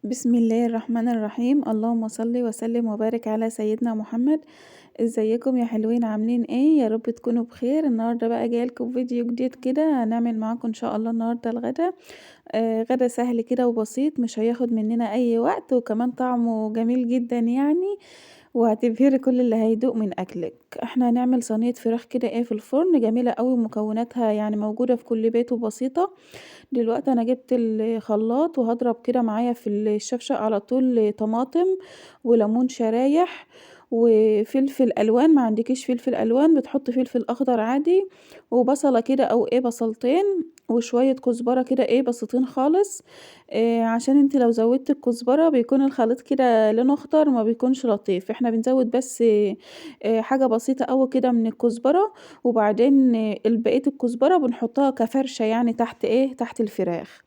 بسم الله الرحمن الرحيم، اللهم صل وسلم وبارك على سيدنا محمد. ازيكم يا حلوين، عاملين ايه؟ يا رب تكونوا بخير. النهارده بقى جايه لكم فيديو جديد كده، هنعمل معاكم ان شاء الله النهارده الغدا. غدا سهل كده وبسيط، مش هياخد مننا اي وقت، وكمان طعمه جميل جدا يعني، وهتبهري كل اللي هيدوق من اكلك. احنا هنعمل صينيه فراخ كده ايه في الفرن، جميله قوي، ومكوناتها يعني موجوده في كل بيت وبسيطه. دلوقتي أنا جِبت الخلاط وهاضرب كده معايا في الشفشق على طول طماطم وليمون شرايح وفلفل ألوان، ما عندكيش فلفل ألوان بتحطي فلفل أخضر عادي، وبصلة كده أو إيه بصلتين، وشوية كزبرة كده إيه بسيطين خالص. عشان أنتِ لو زوّدتِ الكزبرة بيكون الخليط كده لونه أخضر ما بيكونش لطيف، إحنا بنزوّد بس حاجة بسيطة أوي كده من الكزبرة، وبعدين بقية الكزبرة بنحطها كفرشة يعني تحت إيه، تحت الفراخ.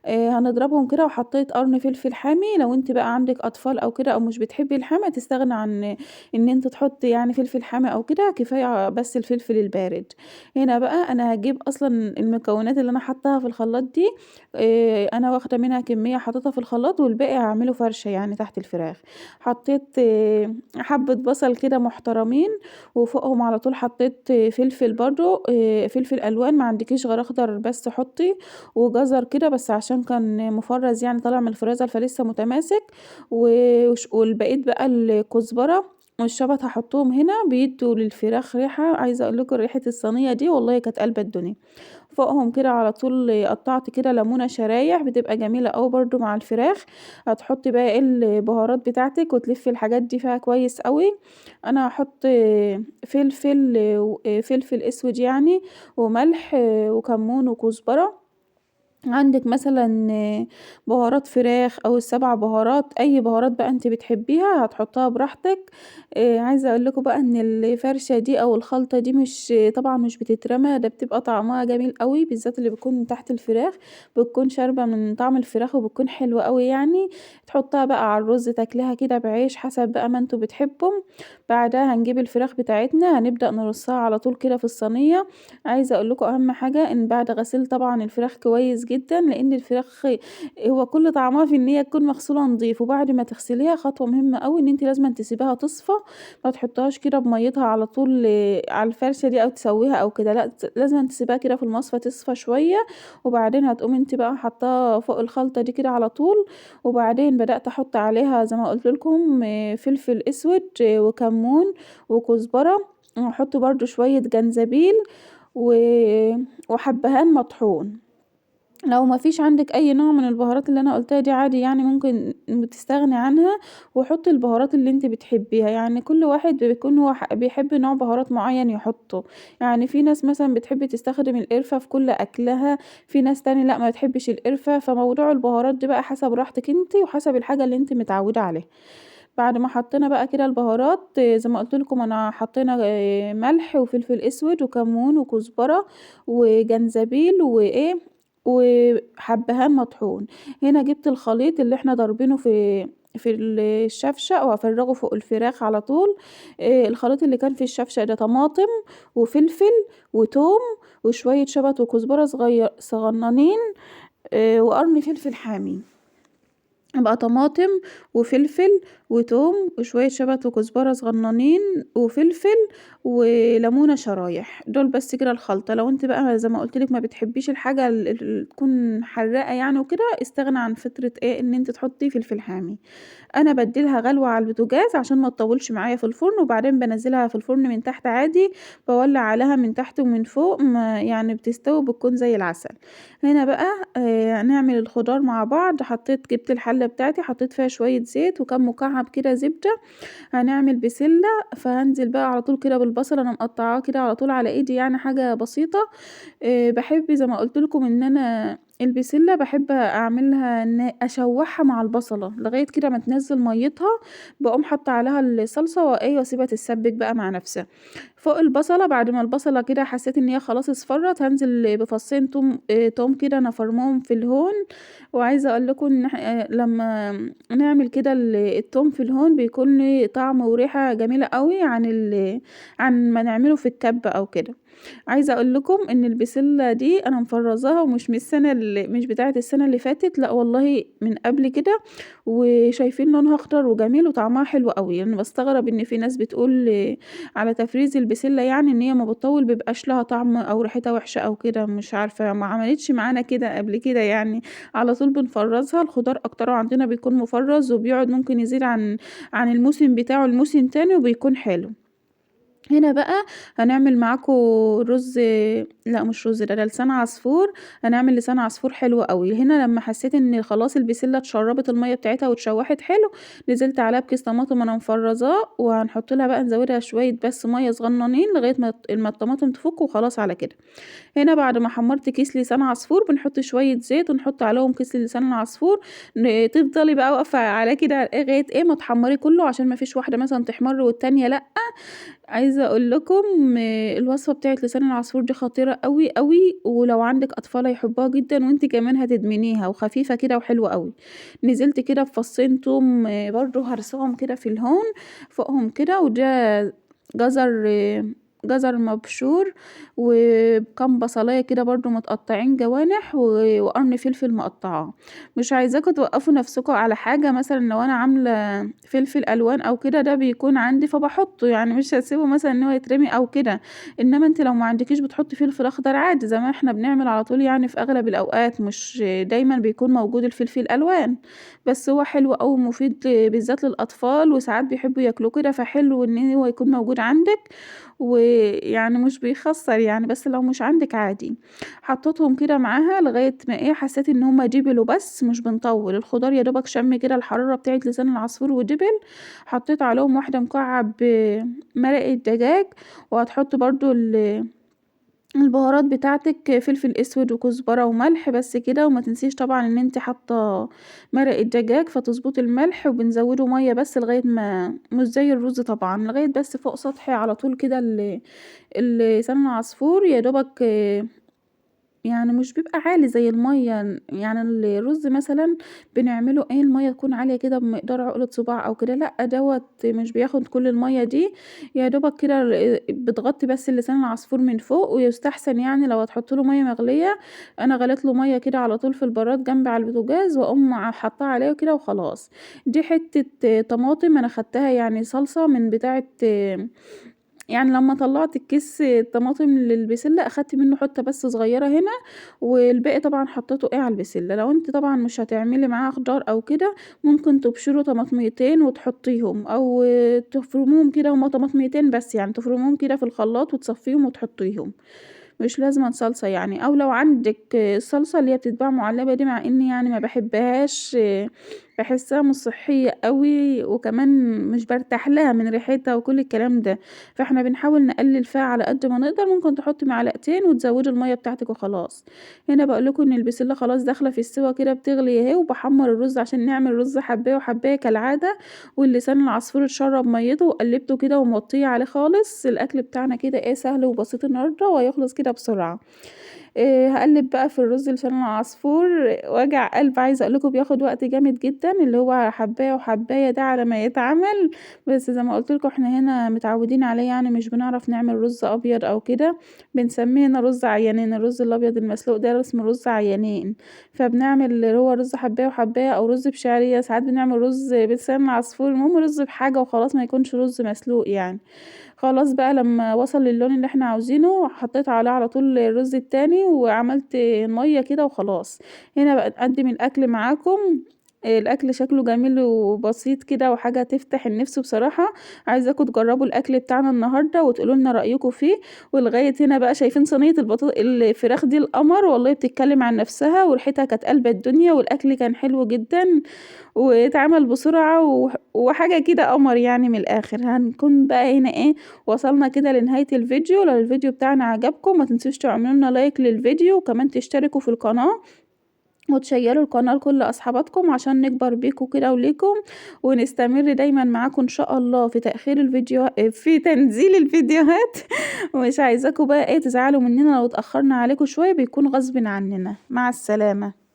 هنضربهم كده، وحطيت قرن فلفل حامي، لو أنتِ بقى عندِك أطفال أو كده أو مش بتحبي الحامي تستغني عن إن أنتِ تحطي يعني فلفل حامي أو كده، كفاية بس الفلفل البارد. هنا بقى أنا هاجيب أصلًا المكونات اللي أنا حاطاها في الخلاط دي، أنا واخدة منها كمية حاططها في الخلاط، والباقي هاعمله فرشة يعني تحت الفراخ. حطيت حبة بصل كده محترمين، وفوقهم على طول حطيت فلفل برضه، فلفل ألوان، ما عندكيش غير أخضر بس حطي، وجزر كده بس عشان كان مفرّز يعني طالع من الفريزر فلسه متماسك، والبقيت بقى الكزبرة والشبت هاحطهم هنا بيدّوا للفراخ ريحة، عايزة أقول لكم ريحة الصينية دي والله كانت قالبة الدنيا. فوقهم كده على طول قطّعت كده ليمونة شرايح بتبقى جميلة أوي برضه مع الفراخ. هتحطي بقى إيه البهارات بتاعتِك وتلفّي الحاجات دي فيها كويس أوي. أنا هاحط فلفل أسود يعني، وملح وكمون وكزبرة. عندِك مثلًا بهارات فراخ أو ال7 بهارات، أي بهارات بقى أنتِ بتحبيها هتحطّها براحتك. عايزة أقول لكم بقى إن الفرشة دي أو الخلطة دي طبعًا مش بتترمى، ده بتبقى طعمها جميل أوي، بالذات اللي بتكون من تحت الفراخ، بتكون شاربة من طعم الفراخ وبتكون حلوة أوي يعني. تحطّها بقى على الرز، تاكليها كده بعيش حسب بقى ما أنتم بتحبوا. بعدها هنجيب الفراخ بتاعتنا، هنبدأ نرصّها على طول كده في الصينية. عايزة أقول لكم أهم حاجة إن بعد غسيل طبعًا الفراخ كويس جدًا، لإن الفراخ هو كل طعمها في إن هي تكون مغسولة نضيف، وبعد ما تغسليها خطوة مهمة أوي إن أنتِ لازمًا تسيبيها تصفى، ما تحطيهاش كده بمَيّتها على طول على الفرشة دي أو تسويها أو كده، لأ لازمًا تسيبيها كده في المصفى تصفى شوية، وبعدين هتقومي أنتِ بقى حاطاها فوق الخلطة دي كده على طول. وبعدين بدأت أحط عليها زي ما قُلت لكم فلفل أسود وكمون وكزبرة، وهاحط برضه شوية جنزبيل و وحبهان مطحون. لو ما فيش عندِك أي نوع من البهارات اللي أنا قُلتها دي عادي يعني ممكن تستغني عنها، وحُطّي البهارات اللي أنتِ بتحبيها، يعني كل واحد بيكون هو بيحب نوع بهارات معيّن يحطّه. يعني في ناس مثلًا بتحب تستخدم القرفة في كل أكلها، في ناس تاني لأ ما بتحبش القرفة، فموضوع البهارات دي بقى حسب راحتِك أنتِ وحسب الحاجة اللي أنتِ متعودة عليها. بعد ما حطينا بقى كده البهارات، زي ما قُلت لكم أنا حطينا ملح وفلفل أسود وكمون وكزبرة وجنزبيل وحبهان مطحون. هنا جِبت الخليط اللي إحنا ضاربينه في الشفشق وهافرّغه فوق الفراخ على طول. الخليط اللي كان في الشفشق ده طماطم وفلفل وتوم وشوية شبت وكزبرة صغنّنين، وقرن فلفل حامي. بقى طماطم وفلفل وتوم وشوية شبت وكزبرة صغنّنين وفلفل وليمونة شرايح، دول بس كده الخلطة. لو أنتِ بقى زي ما قُلت لِك ما بتحبيش الحاجة تكون حراقة يعني وكده، استغنى عن فكرة إيه، إن أنتِ تحطي فلفل حامي. أنا بادّي لها غلوة على البوتاجاز عشان ما تطوّلش معايا في الفرن، وبعدين بانزّلها في الفرن من تحت عادي، باولّع عليها من تحت ومن فوق ما يعني بتستوي وبتكون زي العسل. هنا بقى هنعمل الخضار مع بعض، جِبت الحلة بتاعتي حطيت فيها شوية زيت وكام مكعب كده زبدة. هنعمل بسلة، فهانزل بقى على طول كده بالبصل، أنا مقطّعاه كده على طول على إيدي يعني حاجة بسيطة. باحب زي ما قُلت لكم إن أنا البسلة باحب أعملها إن أشوّحها مع البصلة لغاية كده ما تنزّل مَيّتها، باقوم حاطة عليها الصلصة واسيبها تتسبِّك بقى مع نفسها. فوق البصلة بعد ما البصلة كده حسيت إن هي خلاص اصفرّت، هانزل بفصّين توم كده أنا فرماهم في الهون. وعايزة أقول لكم إن لمّا نعمل كده التوم في الهون بيكون ليه طعم وريحة جميلة أوي عن ما نعمله في الكَبّة أو كده. عايزة أقول لكم إن البسلة دي أنا مفرّزاها ومش من السنة مش بتاعة السنة اللي فاتت، لأ والله من قبل كده، وشايفين لونها أخضر وجميل وطعمها حلو أوي. أنا باستغرب إن في ناس بتقول على تفريز البسلة يعني إن هي أمّا بتطوّل بيبقاش لها طعم أو ريحتها وحشة أو كده، مش عارفة ما عملتش معانا كده قبل كده يعني، على طول بنفرّزها. الخضار أكتره عندنا بيكون مفرّز وبيقعد ممكن يزيد عن الموسم بتاعه لموسم تاني وبيكون حلو. هنا بقى هنعمل معاكم رز، لأ مش رز، ده لسان عصفور. هنعمل لسان عصفور حلو أوي. هنا لمّا حسيت إن خلاص البسلة اتشربت المَيّة بتاعتها واتشوحت حلو، نزلت عليها بكيس طماطم أنا مفرّزاه، وهنحط لها بقى نزودها شوية بس مَيّة صغننين لغاية ما الطماطم تفُك وخلاص على كده. هنا بعد ما حمّرت كيس لسان عصفور بنحط شوية زيت ونحط عليهم كيس لسان العصفور، تفضلي بقى واقفة عليه كده لغاية ما تحمّريه كلّه عشان ما فيش واحدة مثلًا تحمَر والتانية لأ. عايزة أقول لكم الوصفة بتاعة لسان العصفور دي خطيرة أوي، أوي، ولو عندِك أطفال هيحبوها جدًا وأنتِ كمان هتدمنيها وخفيفة كده وحلوة أوي. نزلت كده بفصّين توم برضه هرساهم كده في الهون فوقهم كده، وده جزر جزر مبشور، وكام بصلاية كده برضه متقطّعين جوانح، وقرن فلفل مقطّعاه. مش عايزاكم توقّفوا نفسكم على حاجة مثلًا لو أنا عاملة فلفل ألوان أو كده ده بيكون عندي فباحطه، يعني مش هاسيبه مثلًا إن هو يترمي أو كده، إنما أنتِ لو ما عندكيش بتحطي فلفل أخضر عادي زي ما إحنا بنعمل على طول يعني في أغلب الأوقات، مش دايمًا بيكون موجود الفلفل الألوان، بس هو حلو أوي ومفيد بالذات للأطفال وساعات بيحبوا ياكلوه كده، فحلو إن هو يكون موجود عندِك، ويعني مش بيخسّر يعني، بس لو مش عندِك عادي. حطيتهم كده معاها لغاية ما حسيت إن هُم دِبلوا بس مش بنطوّل، الخضار يا دوبك شم كده الحرارة بتاعة لسان العصفور ودِبل. حطيت عليهم واحدة مكعب مرقة دجاج، وهتحطي برضه البهارات بتاعتِك فلفل أسود وكزبرة وملح بس كده، وما تنسيش طبعًا إن أنتِ حاطة مرقة دجاج فتضبطي الملح، وبنزوّده مَيّة بس لغاية ما مش زي الرز طبعًا، لغاية بس فوق سطحي على طول كده لسان العصفور يا دوبك يعني مش بيبقى عالي زي المَيّة، يعني الرز مثلًا بنعمله المَيّة تكون عالية كده بمقدار عقلة صباع أو كده، لأ دوّة مش بياخد كل المَيّة دي، يا دوبك كده بتغطي بس لسان العصفور من فوق، ويُستحسن يعني لو هتحطّي له مَيّة مغلية، أنا غليت له مَيّة كده على طول في البراد جنبي على البوتاجاز، وأقوم حاطّاه عليه كده وخلاص. دي حتّة طماطم أنا خدتها يعني صلصة من بتاعة، يعني لمّا طلّعت الكيس الطماطم للبسلة أخدت منه حتّة بس صغيّرة هنا، والباقي طبعًا حطيته على البسلة. لو أنتِ طبعًا مش هتعملي معاها خضار أو كده، ممكن تبشروا طماطميتين وتحطيهم، أو تفرموهم كده هُم طماطميتين بس يعني تفرميهم كده في الخلاط وتصفّيهم وتحطيهم. مش لازمًا صلصة يعني، أو لو عندِك الصلصة اللي هي بتتباع مُعلبة دي مع إني يعني ما باحبهاش، باحسّها مش صحّية أوي، وكمان مش بارتاح لها من ريحتها وكل الكلام ده، فإحنا بنحاول نقلل فيها على قد ما نقدر، ممكن تحطّي معلقتين وتزوّدي المَيّة بتاعتِك وخلاص. هنا باقول لكم إن البسلة خلاص داخلة في السِوَى كده بتغلي أهي، وباحمّر الرز عشان نعمل رز حبّاية وحبّاية كالعادة، واللسان العصفور اتشرّب مَيّته وقلّبته كده وموطّية عليه خالص. الأكل بتاعنا كده سهل وبسيط النهارده وهيخلص كده بسرعة. هاقلّب بقى في الرز لسان العصفور وجع قلب، عايزة أقول لكم بياخد وقت جامد جدًا، اللي هو حبّاية وحبّاية ده على ما يتعمل، بس زي ما قُلت لكم إحنا هنا متعودين عليه يعني مش بنعرف نعمل رز أبيض أو كده، بنسميه هنا رز عيانين، الرز الأبيض المسلوق ده اسمه رز عيانين، فبنعمل اللي هو رز حبّاية وحبّاية أو رز بشعرية، ساعات بنعمل رز بلسان عصفور، المهم رز بحاجة وخلاص ما يكونش رز مسلوق يعني. خلاص بقى لمّا وصل للون اللي إحنا عاوزينه، حطيت عليه على طول الرز التاني وعملت مَيّة كده وخلاص. هنا بقى نقدّم الأكل معاكم، الأكل شكله جميل وبسيط كده وحاجة تفتح النِفس بصراحة، عايزاكم تجرّبوا الأكل بتاعنا النهارده وتقولوا لنا رأيكم فيه. ولغاية هنا بقى شايفين صينية الفراخ دي القمر والله بتتكلم عن نَفْسها وريحتها كانت قالبة الدنيا والأكل كان حلو جدًا. واتعمل بسرعة وحاجة كده قمر يعني من الآخر. هنكون بقى هنا وصلنا كده لنهاية الفيديو. لو الفيديو بتاعنا عجبكم ما تنسوش تعملوا لنا لايك للفيديو، وكمان تشتركوا في القناة وتشيّروا القناة لكل أصحاباتكم عشان نكبر بيكم كده وليكم، ونستمر دايمًا معاكم إن شاء الله في في تنزيل الفيديوهات. ومش عايزاكم بقى تزعلوا مننا لو اتأخرنا عليكم شوية، بيكون غصبٍ عننا. مع السلامة.